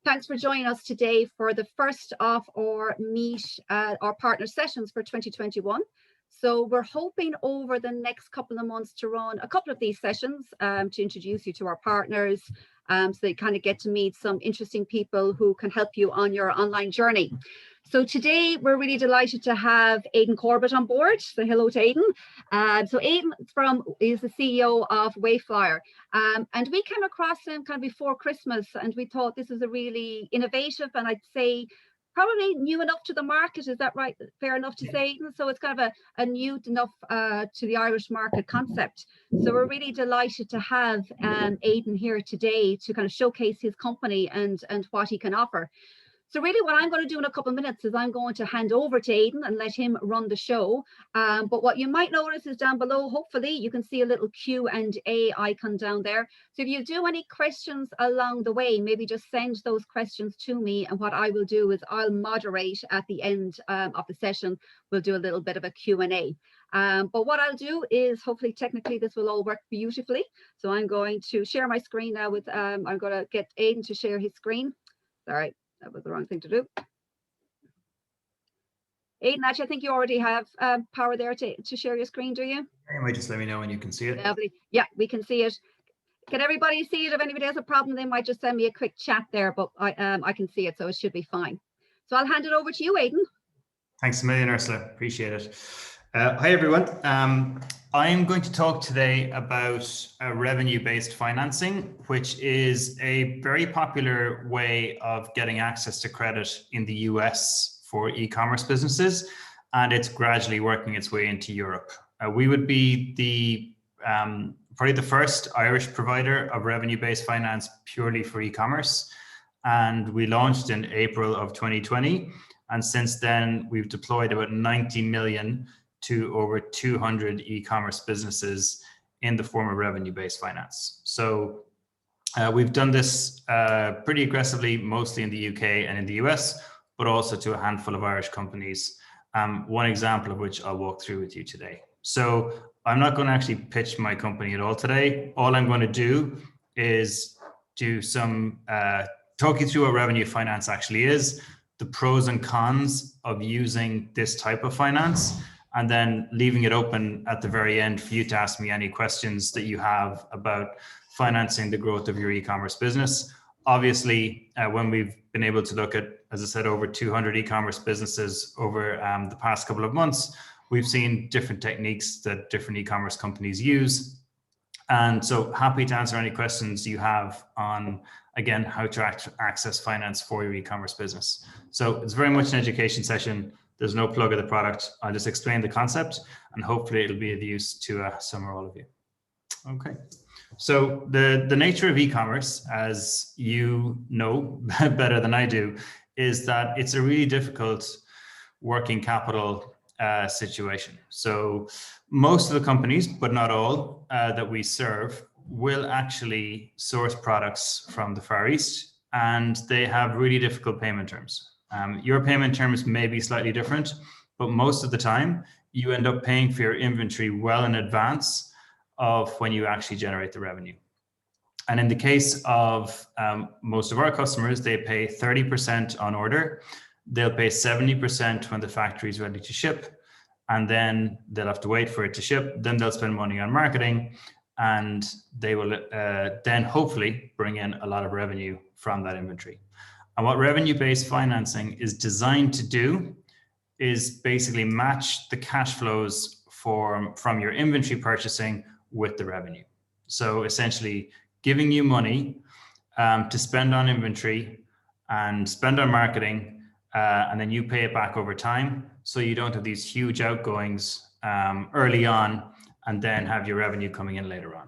Thanks for joining us today for the first of our our partner sessions for 2021. So we're hoping over the next couple of months to run a couple of these sessions to introduce you to our partners, so they kind of get to meet some interesting people who can help you on your online journey. So today we're really delighted to have Aidan Corbett on board. So hello to Aidan. So Aidan is the CEO of Wayflyer. And we came across him kind of before Christmas, and we thought this is a really innovative, and I'd say probably new enough to the market. Is that right? Fair enough to say, Aidan? So it's kind of a new enough to the Irish market concept. So we're really delighted to have Aidan here today to kind of showcase his company and what he can offer. So really what I'm going to do in a couple of minutes is I'm going to hand over to Aidan and let him run the show. But what you might notice is down below, hopefully you can see a little Q&A icon down there. So if you do any questions along the way, maybe just send those questions to me. And what I will do is I'll moderate at the end of the session. We'll do a little bit of a Q&A. But what I'll do is hopefully technically this will all work beautifully. So I'm going to share my screen now with, I'm going to get Aidan to share his screen. Sorry. That was the wrong thing to do. Aidan, actually, I think you already have power there to share your screen, do you? You might just let me know when you can see it. Lovely. Yeah, we can see it. Can everybody see it? If anybody has a problem, they might just send me a quick chat there, but I can see it, so it should be fine. So I'll hand it over to you, Aidan. Thanks a million, Ursula. Appreciate it. Hi, everyone. I'm going to talk today about revenue-based financing, which is a very popular way of getting access to credit in the US for e-commerce businesses, and it's gradually working its way into Europe. We would be probably the first Irish provider of revenue-based finance purely for e-commerce, and we launched in April of 2020, and since then we've deployed about 90 million to over 200 e-commerce businesses in the form of revenue-based finance. So we've done this pretty aggressively, mostly in the UK and in the US, but also to a handful of Irish companies, one example of which I'll walk through with you today. So I'm not going to actually pitch my company at all today. All I'm going to do is do some, talk you through what revenue finance actually is, the pros and cons of using this type of finance, and then leaving it open at the very end for you to ask me any questions that you have about financing the growth of your e-commerce business. Obviously, when we've been able to look at, as I said, over 200 e-commerce businesses over the past couple of months, we've seen different techniques that different e-commerce companies use. And so happy to answer any questions you have on, again, how to access finance for your e-commerce business. So it's very much an education session. There's no plug of the product. I'll just explain the concept and hopefully it'll be of use to some or all of you. Okay. So the nature of e-commerce, as you know better than I do, is that it's a really difficult working capital situation. So most of the companies, but not all, that we serve will actually source products from the Far East, and they have really difficult payment terms. Your payment terms may be slightly different, but most of the time you end up paying for your inventory well in advance of when you actually generate the revenue. And in the case of most of our customers, they pay 30% on order. They'll pay 70% when the factory is ready to ship, and then they'll have to wait for it to ship. Then they'll spend money on marketing, and they will then hopefully bring in a lot of revenue from that inventory. And what revenue-based financing is designed to do is basically match the cash flows from your inventory purchasing with the revenue. So essentially giving you money to spend on inventory and spend on marketing, and then you pay it back over time, so you don't have these huge outgoings early on and then have your revenue coming in later on.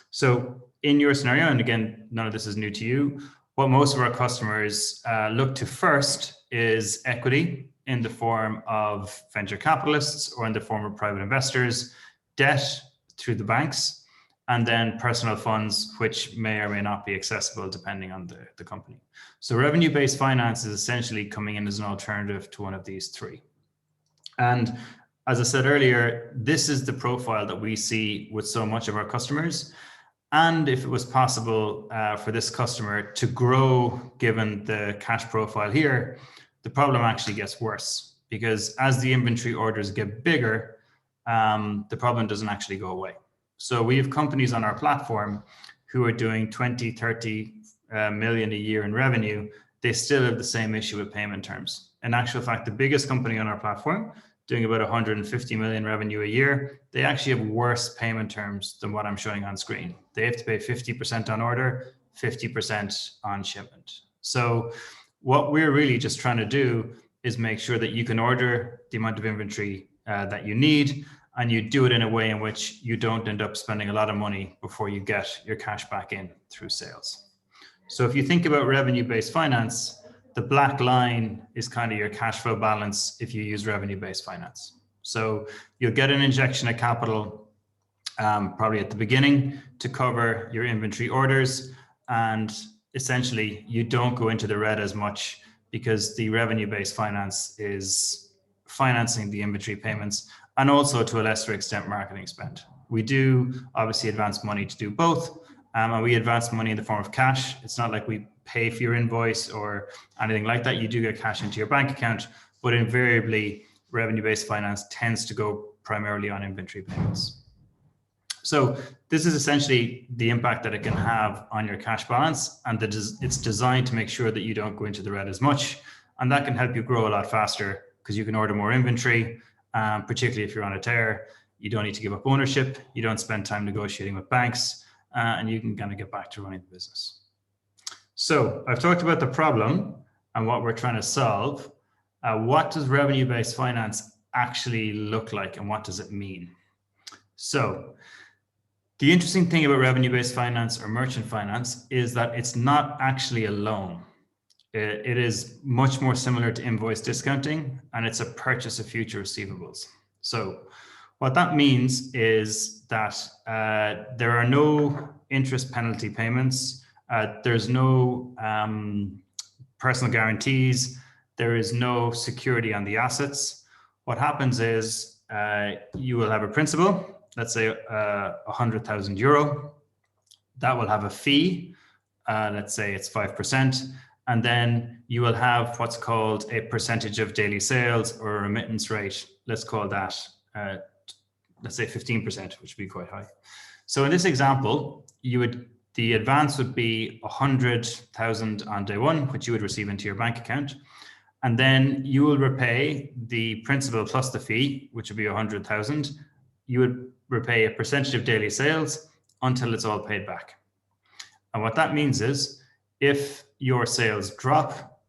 So in your scenario, and again, none of this is new to you, what most of our customers look to first is equity in the form of venture capitalists or in the form of private investors, debt through the banks, and then personal funds, which may or may not be accessible depending on the company. So revenue-based finance is essentially coming in as an alternative to one of these three. And as I said earlier, this is the profile that we see with so much of our customers. And if it was possible for this customer to grow, given the cash profile here, the problem actually gets worse, because as the inventory orders get bigger, the problem doesn't actually go away. So we have companies on our platform who are doing 20, 30 million a year in revenue. They still have the same issue with payment terms. In actual fact, the biggest company on our platform, doing about 150 million revenue a year, they actually have worse payment terms than what I'm showing on screen. They have to pay 50% on order, 50% on shipment. So what we're really just trying to do is make sure that you can order the amount of inventory that you need, and you do it in a way in which you don't end up spending a lot of money before you get your cash back in through sales. So if you think about revenue-based finance, the black line is kind of your cash flow balance if you use revenue-based finance. So you'll get an injection of capital probably at the beginning to cover your inventory orders, and essentially you don't go into the red as much because the revenue-based finance is financing the inventory payments and also to a lesser extent marketing spend. We do obviously advance money to do both, and we advance money in the form of cash. It's not like we pay for your invoice or anything like that. You do get cash into your bank account, but invariably revenue-based finance tends to go primarily on inventory payments. So this is essentially the impact that it can have on your cash balance, and it's designed to make sure that you don't go into the red as much, and that can help you grow a lot faster because you can order more inventory, particularly if you're on a tear. You don't need to give up ownership, you don't spend time negotiating with banks, and you can kind of get back to running the business. So I've talked about the problem and what we're trying to solve. What does revenue-based finance actually look like, and what does it mean? So the interesting thing about revenue-based finance or merchant finance is that it's not actually a loan. It is much more similar to invoice discounting, and it's a purchase of future receivables. So what that means is that there are no interest penalty payments. There's no personal guarantees. There is no security on the assets. What happens is you will have a principal, let's say 100,000 euro. That will have a fee, let's say it's 5%. And then you will have what's called a percentage of daily sales or a remittance rate. Let's call that, let's say 15%, which would be quite high. So in this example, the advance would be 100,000 on day one, which you would receive into your bank account. And then you will repay the principal plus the fee, which would be 100,000. You would repay a percentage of daily sales until it's all paid back. And what that means is if your sales drop,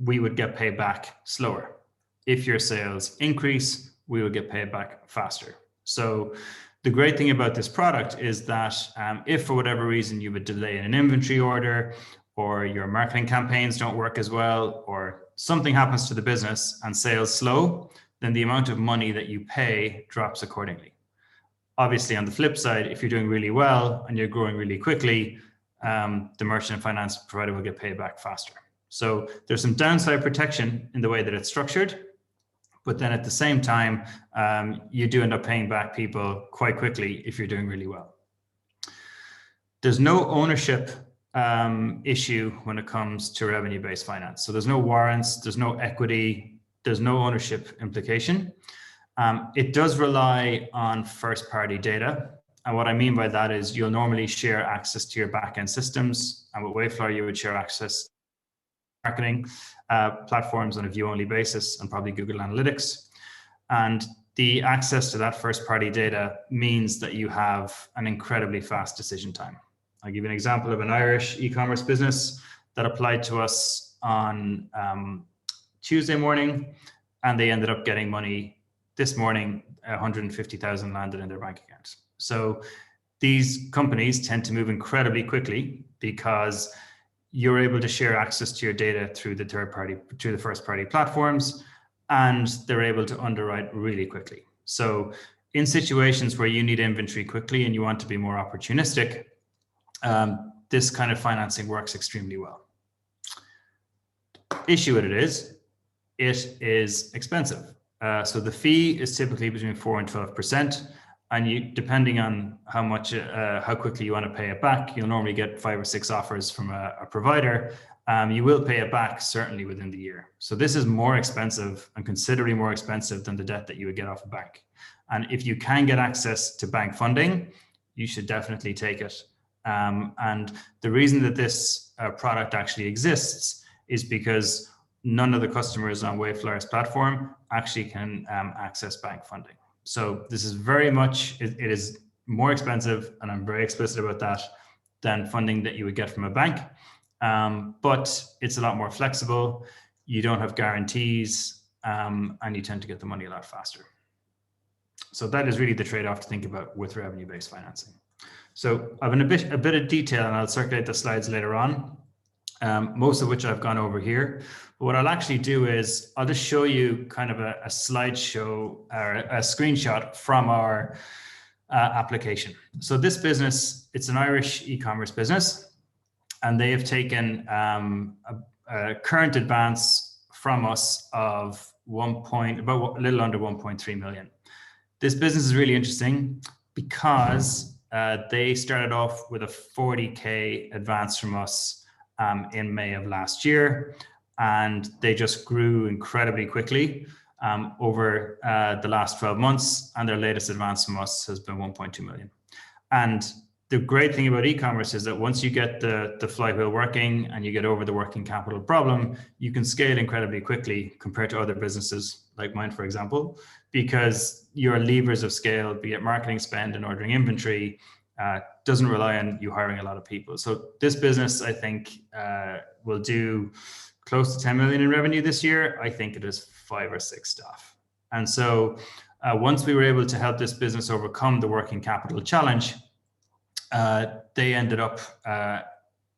we would get paid back slower. If your sales increase, we will get paid back faster. So the great thing about this product is that if for whatever reason you would delay an inventory order, or your marketing campaigns don't work as well, or something happens to the business and sales slow, then the amount of money that you pay drops accordingly. Obviously, on the flip side, if you're doing really well and you're growing really quickly, the merchant and finance provider will get paid back faster. So there's some downside protection in the way that it's structured, but then at the same time, you do end up paying back people quite quickly if you're doing really well. There's no ownership issue when it comes to revenue-based finance. So there's no warrants, there's no equity, there's no ownership implication. It does rely on first-party data. And what I mean by that is you'll normally share access to your back-end systems. And with Wayflyer, you would share access to marketing platforms on a view-only basis and probably Google Analytics. And the access to that first-party data means that you have an incredibly fast decision time. I'll give you an example of an Irish e-commerce business that applied to us on Tuesday morning, and they ended up getting money this morning. 150,000 landed in their bank account. So these companies tend to move incredibly quickly because you're able to share access to your data through the first party platforms, and they're able to underwrite really quickly. So in situations where you need inventory quickly and you want to be more opportunistic, this kind of financing works extremely well. Issue with it is expensive. So the fee is typically between 4 and 12%. and you, depending on how quickly you want to pay it back, you'll normally get 5 or 6 offers from a provider. You will pay it back certainly within the year. So this is more expensive and considerably more expensive than the debt that you would get off a bank. And if you can get access to bank funding, you should definitely take it. And the reason that this product actually exists is because none of the customers on Wayflyer's platform actually can access bank funding. So this is very much, it is more expensive, and I'm very explicit about that, than funding that you would get from a bank. But it's a lot more flexible. You don't have guarantees, and you tend to get the money a lot faster. So that is really the trade-off to think about with revenue-based financing. So I've a bit of detail, and I'll circulate the slides later on, most of which I've gone over here. But what I'll actually do is I'll just show you kind of a slideshow or a screenshot from our application. So this business, it's an Irish e-commerce business, and they have taken a current advance from us of about a little under 1.3 million. This business is really interesting because they started off with a 40K advance from us in May of last year, and they just grew incredibly quickly over the last 12 months, and their latest advance from us has been 1.2 million. And the great thing about e-commerce is that once you get the flywheel working and you get over the working capital problem, you can scale incredibly quickly compared to other businesses like mine, for example, because your levers of scale, be it marketing spend and ordering inventory, doesn't rely on you hiring a lot of people. So this business, I think, will do close to 10 million in revenue this year. I think it is 5 or 6 staff. And so once we were able to help this business overcome the working capital challenge, they ended up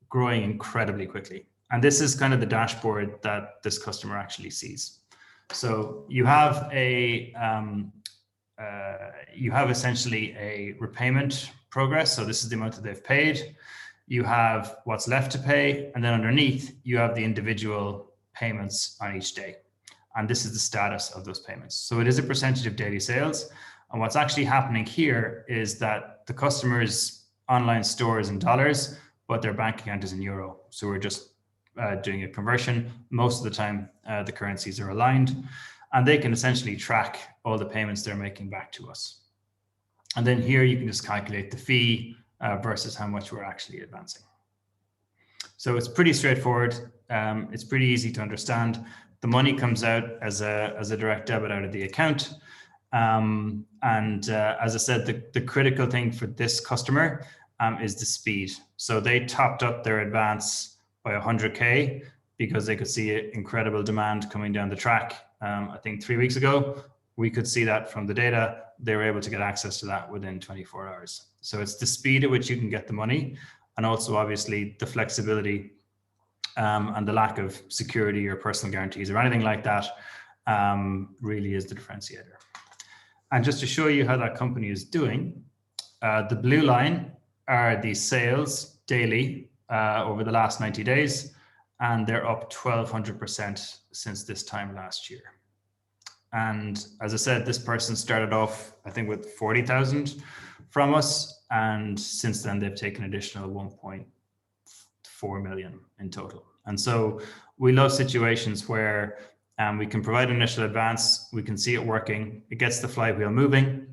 growing incredibly quickly. And this is kind of the dashboard that this customer actually sees. So you have essentially a repayment progress. So this is the amount that they've paid. You have what's left to pay, and then underneath you have the individual payments on each day. And this is the status of those payments. So it is a percentage of daily sales. And what's actually happening here is that the customer's online store is in dollars, but their bank account is in euro. So we're just doing a conversion. Most of the time, the currencies are aligned, and they can essentially track all the payments they're making back to us. And then here you can just calculate the fee versus how much we're actually advancing. So it's pretty straightforward. It's pretty easy to understand. The money comes out as a direct debit out of the account. As I said, the critical thing for this customer is the speed. So they topped up their advance by 100K because they could see incredible demand coming down the track. I think 3 weeks ago, we could see that from the data. They were able to get access to that within 24 hours. So it's the speed at which you can get the money, and also obviously the flexibility and the lack of security or personal guarantees or anything like that really is the differentiator. And just to show you how that company is doing, the blue line are the sales daily over the last 90 days, and they're up 1,200% since this time last year. And as I said, this person started off, I think, with 40,000 from us, and since then they've taken additional 1.4 million in total. And so we love situations where we can provide initial advance, we can see it working, it gets the flywheel moving,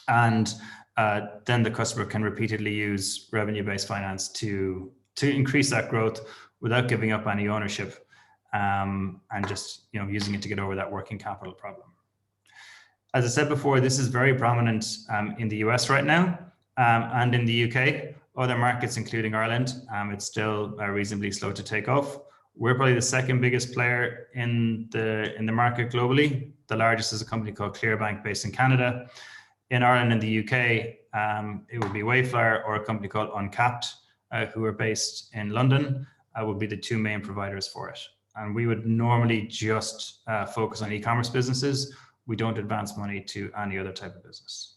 and then the customer can repeatedly use revenue-based finance to increase that growth without giving up any ownership, and just using it to get over that working capital problem. As I said before, this is very prominent in the US right now, and in the UK. Other markets, including Ireland, it's still reasonably slow to take off. We're probably the second biggest player in the market globally. The largest is a company called Clearbank based in Canada. In Ireland and the UK, it would be Wayflyer or a company called Uncapped, who are based in London, would be the two main providers for it. And we would normally just focus on e-commerce businesses. We don't advance money to any other type of business.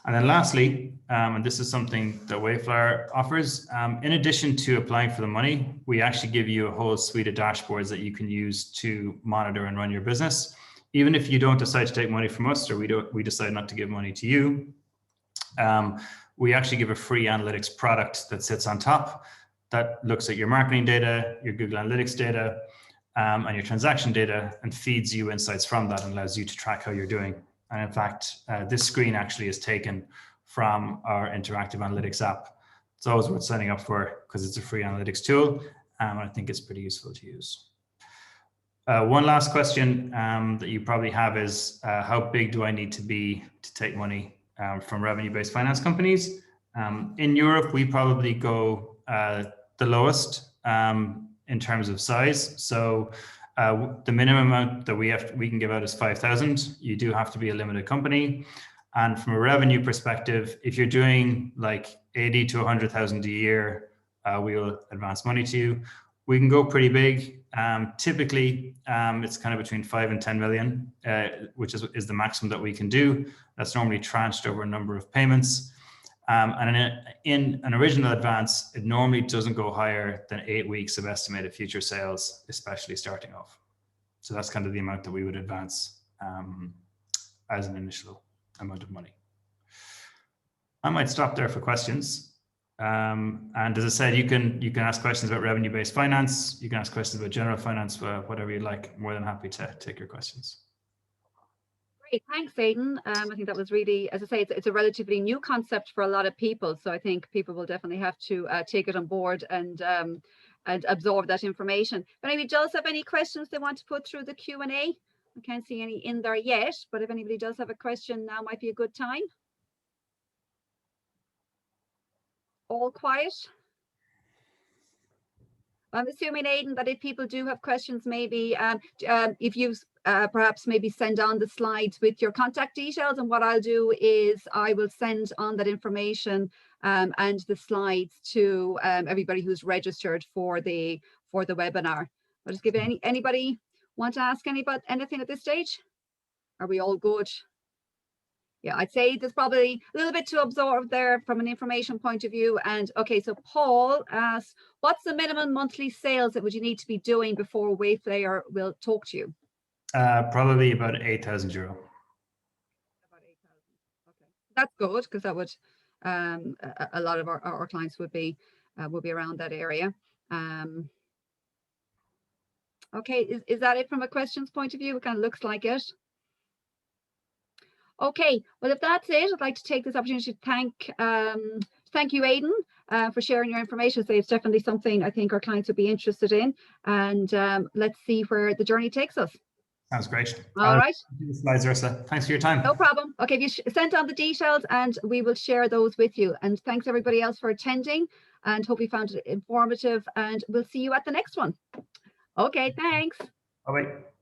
And then lastly, and this is something that Wayflyer offers, in addition to applying for the money, we actually give you a whole suite of dashboards that you can use to monitor and run your business. even if you don't decide to take money from us, or we decide not to give money to you, we actually give a free analytics product that sits on top that looks at your marketing data, your Google Analytics data, and your transaction data, and feeds you insights from that and allows you to track how you're doing. And in fact, this screen actually is taken from our interactive analytics app. It's always worth signing up for because it's a free analytics tool, and I think it's pretty useful to use. One last question that you probably have is, how big do I need to be to take money from revenue-based finance companies? In Europe, we probably go the lowest in terms of size. So the minimum amount that we can give out is 5,000. You do have to be a limited company. And from a revenue perspective, if you're doing like 80 to 100,000 a year, we will advance money to you. We can go pretty big. Typically, it's kind of between 5 and 10 million, which is the maximum that we can do. That's normally tranched over a number of payments. And in an original advance, it normally doesn't go higher than 8 weeks of estimated future sales, especially starting off. So that's kind of the amount that we would advance as an initial amount of money. I might stop there for questions. And as I said, you can ask questions about revenue-based finance. You can ask questions about general finance, whatever you like. More than happy to take your questions. Great, thanks, Aidan. I think that was really, as I say, it's a relatively new concept for a lot of people. So I think people will definitely have to take it on board and absorb that information. If anybody does have any questions they want to put through the Q&A, I can't see any in there yet, but if anybody does have a question, now might be a good time. All quiet. I'm assuming, Aidan, that if people do have questions, maybe if you perhaps maybe send on the slides with your contact details, and what I'll do is I will send on that information and the slides to everybody who's registered for the webinar. I'll just give it anybody want to ask anything at this stage? Are we all good? Yeah, I'd say there's probably a little bit to absorb there from an information point of view. And okay, so Paul asks, what's the minimum monthly sales that would you need to be doing before Wayflyer will talk to you? Probably about 8,000 euro. About 8,000. Okay, that's good, because that would a lot of our clients would be around that area. Okay, is that it from a questions point of view? It kind of looks like it. Okay, well, if that's it, I'd like to take this opportunity to thank you, Aidan, for sharing your information. So it's definitely something I think our clients would be interested in, and let's see where the journey takes us. Sounds great. All right. Slides, Ursula. Thanks for your time. No problem. Okay, if you sent on the details, and we will share those with you. And thanks everybody else for attending, and hope you found it informative. And we'll see you at the next one. Okay, thanks. Bye-bye.